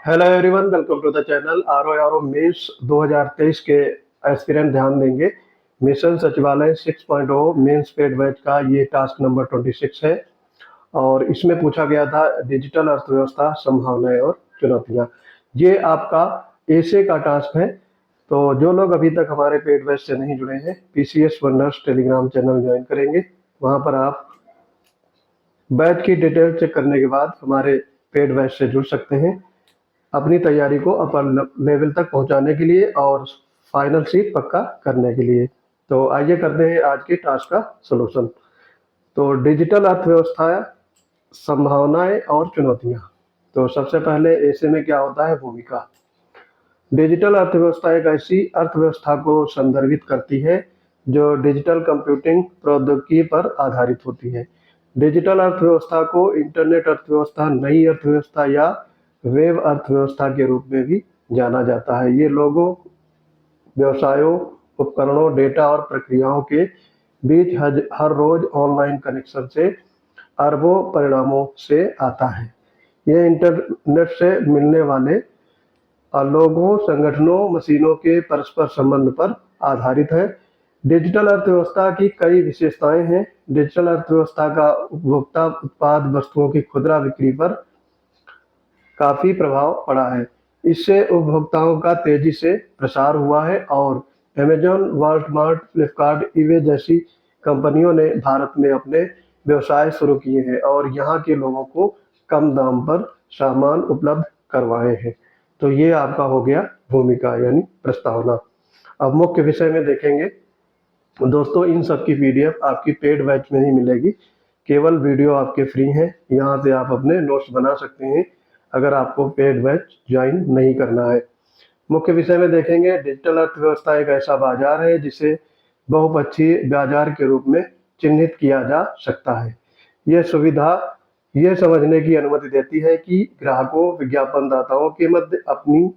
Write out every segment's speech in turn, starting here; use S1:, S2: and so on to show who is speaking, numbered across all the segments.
S1: Hello everyone, welcome to the channel. R O mains 2023 के aspirant ध्यान देंगे। Mission सचिवालय 6.0 मेंस पेड बैच का ये टास्क नंबर 26 है और इसमें पूछा गया था डिजिटल अर्थव्यवस्था संभावनाएं और चुनौतियां। ये आपका एसे का टास्क है। तो जो लोग अभी तक हमारे पेड बैच से नहीं जुड़े हैं, PCS wonders Telegram channel join करेंगे। वहां पर आप बैच की डिटेल चेक करने के बाद हमारे पेड बैच से जुड़ सकते हैं अपनी तैयारी को अपर लेवल तक पहुंचाने के लिए और फाइनल सीट पक्का करने के लिए। तो आइए करते हैं आज के टास्क का सलूशन। तो डिजिटल अर्थव्यवस्था, संभावनाएं और चुनौतियां। तो सबसे पहले ऐसे में क्या होता है, भूमिका। डिजिटल अर्थव्यवस्था एक ऐसी अर्थव्यवस्था को संदर्भित करती है जो डिजिटल कंप्यूटिंग प्रौद्योगिकी पर आधारित होती है। डिजिटल अर्थव्यवस्था को इंटरनेट अर्थव्यवस्था, नई अर्थव्यवस्था या वेब अर्थव्यवस्था के रूप में भी जाना जाता है। ये लोगों, व्यवसायों, उपकरणों, डेटा और प्रक्रियाओं के बीच हर रोज ऑनलाइन कनेक्शन से अरबों परिणामों से आता है। ये इंटरनेट से मिलने वाले लोगों, संगठनों, मशीनों के परस्पर संबंध पर आधारित है। डिजिटल अर्थव्यवस्था की कई विशेषताएं हैं। डिजिटल अर्थव्यवस्था का उपभोक्ता उत्पाद वस्तुओं की खुदरा बिक्री पर काफी प्रभाव पड़ा है। इससे उपभोक्ताओं का तेजी से प्रसार हुआ है और अमेजॉन, वॉलमार्ट, फ्लिपकार्ट, ईबे जैसी कंपनियों ने भारत में अपने व्यवसाय शुरू किए हैं और यहाँ के लोगों को कम दाम पर सामान उपलब्ध करवाए हैं। तो ये आपका हो गया भूमिका यानी प्रस्तावना। अब मुख्य विषय में देखेंगे। दोस्तों, इन सब की पीडीएफ आपकी पेड बैच में ही मिलेगी। केवल वीडियो आपके फ्री हैं, यहाँ से आप अपने नोट्स बना सकते हैं अगर आपको पेड बैच ज्वाइन नहीं करना है। मुख्य विषय में देखेंगे, डिजिटल अर्थव्यवस्था एक ऐसा बाजार है जिसे बहुपक्षीय बाजार के रूप में चिन्हित किया जा सकता है। यह सुविधा यह समझने की अनुमति देती है कि ग्राहकों, विज्ञापनदाताओं के मध्य अपनी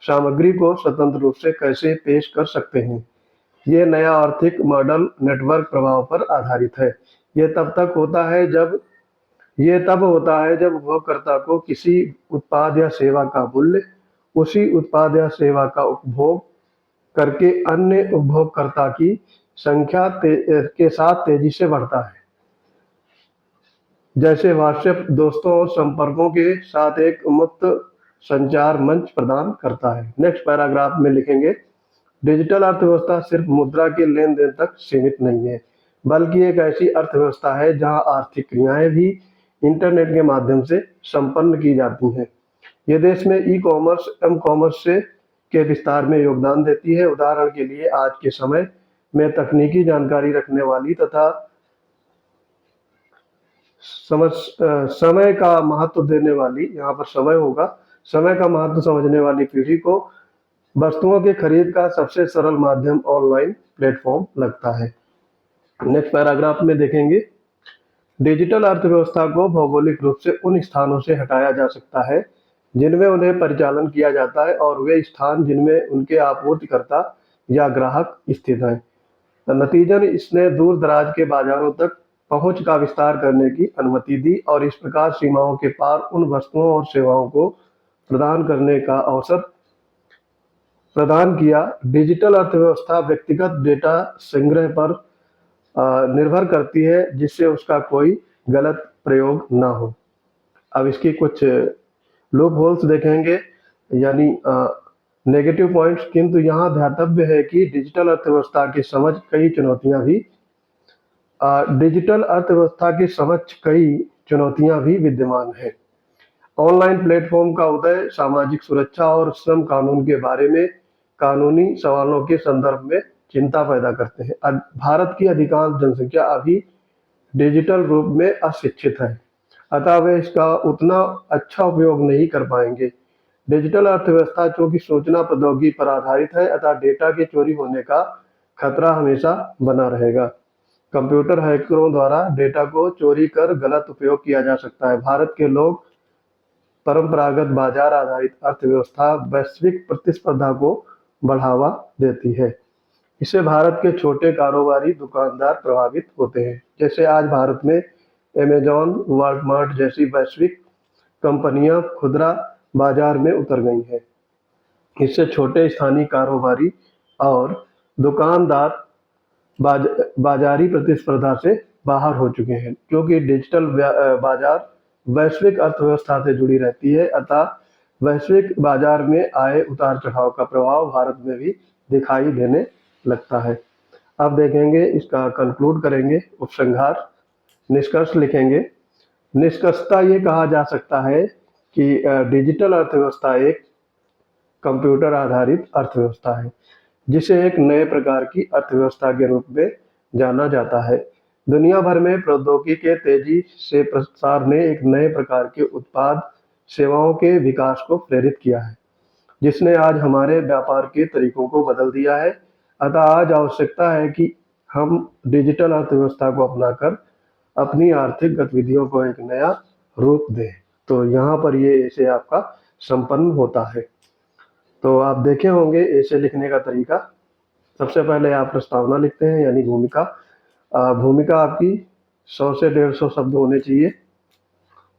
S1: सामग्री को स्वतंत्र रूप से कैसे पेश कर सकते हैं। ये नया आर्थिक मॉडल नेटवर्क प्रभाव पर आधारित है। ये तब तक होता है जब ये तब होता है जब उपभोगकर्ता को किसी उत्पाद या सेवा का मूल्य उसी उत्पाद या सेवा का उपभोग करके अन्य उपभोगकर्ता की संख्या के साथ तेजी से बढ़ता है। जैसे व्हाट्सएप दोस्तों और संपर्कों के साथ एक मुफ्त संचार मंच प्रदान करता है। नेक्स्ट पैराग्राफ में लिखेंगे, डिजिटल अर्थव्यवस्था सिर्फ मुद्रा के लेन देन तक सीमित नहीं है, बल्कि एक ऐसी अर्थव्यवस्था है जहां आर्थिक क्रियाएं भी इंटरनेट के माध्यम से संपन्न की जाती हैं। ये देश में ई कॉमर्स, एम कॉमर्स से के विस्तार में योगदान देती है। उदाहरण के लिए आज के समय में तकनीकी जानकारी रखने वाली तथा समय का महत्व देने वाली, यहाँ पर समय होगा, समय का महत्व समझने वाली पीढ़ी को वस्तुओं की खरीद का सबसे सरल माध्यम ऑनलाइन प्लेटफॉर्म लगता है। नेक्स्ट पैराग्राफ में देखेंगे, डिजिटल अर्थव्यवस्था को भौगोलिक रूप से उन स्थानों से हटाया जा सकता है जिनमें उन्हें परिचालन किया जाता है और वे स्थान जिनमें उनके आपूर्तिकर्ता या ग्राहक स्थित हैं। नतीजन इसने दूर दराज के बाजारों तक पहुंच का विस्तार करने की अनुमति दी और इस प्रकार सीमाओं के पार उन वस्तुओं और सेवाओं को प्रदान करने का अवसर प्रदान किया। डिजिटल अर्थव्यवस्था व्यक्तिगत डेटा संग्रह पर निर्भर करती है जिससे उसका कोई गलत प्रयोग ना हो। अब इसकी कुछ लूप होल्स देखेंगे यानी नेगेटिव पॉइंट्स, किंतु यहाँ ध्यातव्य है कि डिजिटल अर्थव्यवस्था की समझ कई चुनौतियां भी विद्यमान है। ऑनलाइन प्लेटफॉर्म का उदय सामाजिक सुरक्षा और श्रम कानून के बारे में कानूनी सवालों के संदर्भ में चिंता पैदा करते हैं। भारत की अधिकांश जनसंख्या अभी डिजिटल रूप में अशिक्षित है, अतः वे इसका उतना अच्छा उपयोग नहीं कर पाएंगे। डिजिटल अर्थव्यवस्था चूंकि सूचना प्रौद्योगिकी पर आधारित है, अतः डेटा के चोरी होने का खतरा हमेशा बना रहेगा। कंप्यूटर हैकरों द्वारा डेटा को चोरी कर गलत उपयोग किया जा सकता है। भारत के लोग परंपरागत बाजार आधारित अर्थव्यवस्था वैश्विक प्रतिस्पर्धा को बढ़ावा देती है। इससे भारत के छोटे कारोबारी दुकानदार प्रभावित होते हैं। जैसे आज भारत में अमेजॉन, वॉलमार्ट जैसी वैश्विक कंपनियां खुदरा बाजार में उतर गई हैं। इससे छोटे स्थानीय कारोबारी और दुकानदार बाजारी प्रतिस्पर्धा से बाहर हो चुके हैं, क्योंकि डिजिटल बाजार वैश्विक अर्थव्यवस्था से जुड़ी रहती है। अतः वैश्विक बाजार में आए उतार चढ़ाव का प्रभाव भारत में भी दिखाई देने लगता है। अब देखेंगे, इसका कंक्लूड करेंगे, उपसंहार, निष्कर्ष लिखेंगे। निष्कर्षता ये कहा जा सकता है कि डिजिटल अर्थव्यवस्था एक कंप्यूटर आधारित अर्थव्यवस्था है, जिसे एक नए प्रकार की अर्थव्यवस्था के रूप में जाना जाता है। दुनिया भर में प्रौद्योगिकी के तेजी से प्रसार ने एक नए प्रकार के उत्पाद सेवाओं के विकास को प्रेरित किया है, जिसने आज हमारे व्यापार के तरीकों को बदल दिया है। अतः आज आवश्यकता है कि हम डिजिटल अर्थव्यवस्था को अपनाकर अपनी आर्थिक गतिविधियों को एक नया रूप दें। तो यहाँ पर ये ऐसे आपका संपन्न होता है। तो आप देखे होंगे ऐसे लिखने का तरीका। सबसे पहले आप प्रस्तावना लिखते हैं, यानी भूमिका। भूमिका आपकी 100 से 150 शब्द होने चाहिए।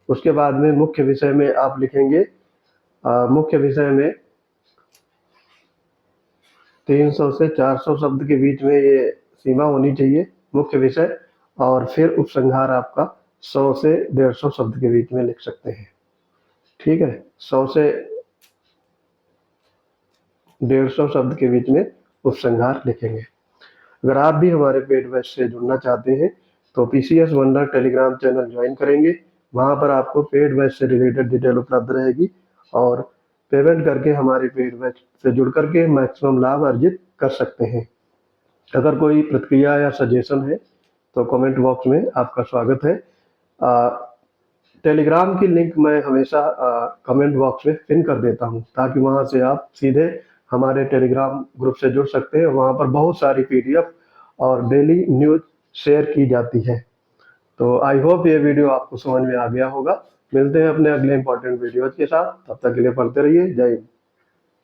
S1: उसके बाद में मुख्य विषय में आप लिखेंगे, मुख्य विषय में 300 से 400 शब्द के बीच में ये सीमा होनी चाहिए, मुख्य विषय। और फिर उपसंहार आपका 100 से 150 शब्द के बीच में लिख सकते हैं। ठीक है, 100 से 150 शब्द के बीच में उपसंहार लिखेंगे। अगर आप भी हमारे पेड बैच से जुड़ना चाहते हैं तो PCS wonder Telegram channel join करेंगे। वहां पर आपको पेड बैच से रिलेटेड डिटेल उपलब्ध रहेगी और पेमेंट करके हमारे पेड बैच से जुड़ करके मैक्सिमम लाभ अर्जित कर सकते हैं। अगर कोई प्रतिक्रिया या सजेशन है तो कमेंट बॉक्स में आपका स्वागत है। टेलीग्राम की लिंक मैं हमेशा कमेंट बॉक्स में पिन कर देता हूं, ताकि वहां से आप सीधे हमारे टेलीग्राम ग्रुप से जुड़ सकते हैं। वहां पर बहुत सारी PDF और डेली न्यूज शेयर की जाती है। तो आई होप ये वीडियो आपको समझ में आ गया होगा। मिलते हैं अपने अगले इंपॉर्टेंट वीडियोज के साथ, तब तक के लिए पढ़ते रहिए। जय हिंद।